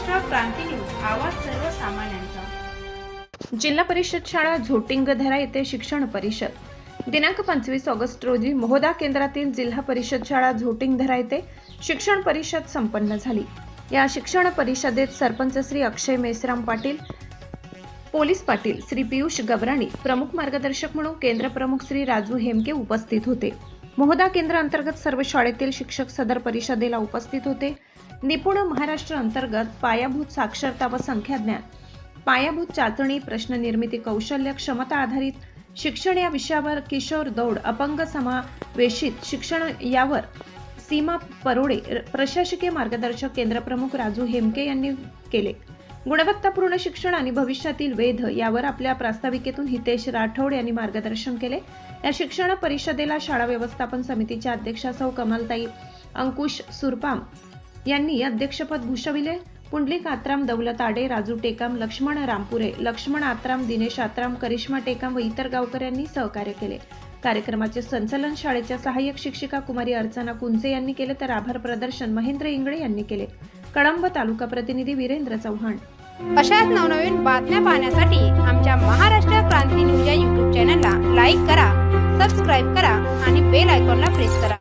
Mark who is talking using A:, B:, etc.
A: महाराष्ट्र क्रांती news, आवाज सर्वसामान्यांचा।
B: जिल्हा परिषद शाळा झोटिंगधरा येथे शिक्षण परिषद दिनांक 25 ऑगस्ट रोजी महोदा केंद्रातील जिल्हा परिषद शाळा झोटिंगधरा येथे शिक्षण परिषद संपन्न झाली। या शिक्षण परिषदेत सरपंच श्री अक्षय मेसराम पाटील, पोलीस पाटील श्री पियुष गबराणी, प्रमुख मार्गदर्शक म्हणून केंद्र प्रमुख श्री राजू हेमके उपस्थित होते। महोदा केंद्र अंतर्गत सर्व शाळेतील शिक्षक सदर परिषदेला उपस्थित होते। निपुण महाराष्ट्र अंतर्गत पायाभूत साक्षरता व संख्याज्ञान, पायाभूत चाचणी, प्रश्न निर्मिती कौशल्य, क्षमता आधारित शिक्षण या विषयावर किशोर दौड, अपंग समावेशित शिक्षण यावर सीमा परोडे, प्रशासकीय मार्गदर्शक केंद्र प्रमुख राजू हेमके यांनी केले। गुणवत्तापूर्ण शिक्षण आणि भविष्यातील वेध यावर आपल्या प्रास्ताविकेतून हितेश राठोड यांनी मार्गदर्शन केले। या शिक्षण परिषदेला शाळा व्यवस्थापन समितीच्या अध्यक्षा सौ कमलताई अंकुश सुरपाम यांनी अध्यक्षपद भूषविले। पुंडलिक आत्राम, दौलत आडे, राजू टेकाम, लक्ष्मण रामपुरे, लक्ष्मण आत्राम, दिनेश आत्राम, करिश्मा टेकाम व इतर गावकऱ्यांनी सहकार्य केले। कार्यक्रमाचे संचालन शाळेच्या सहाय्यक शिक्षिका कुमारी अर्चना कुंचे यांनी केले, तर आभार प्रदर्शन महेंद्र इंगळे यांनी केले। कळंब तालुका प्रतिनिधी वीरेंद्र चव्हाण।
C: अशाच नवनवीन बातम्या पाहण्यासाठी आमच्या महाराष्ट्र क्रांती न्यूज या YouTube चॅनलला लाईक करा, सबस्क्राईब करा आणि बेल आयकॉनला प्रेस करा।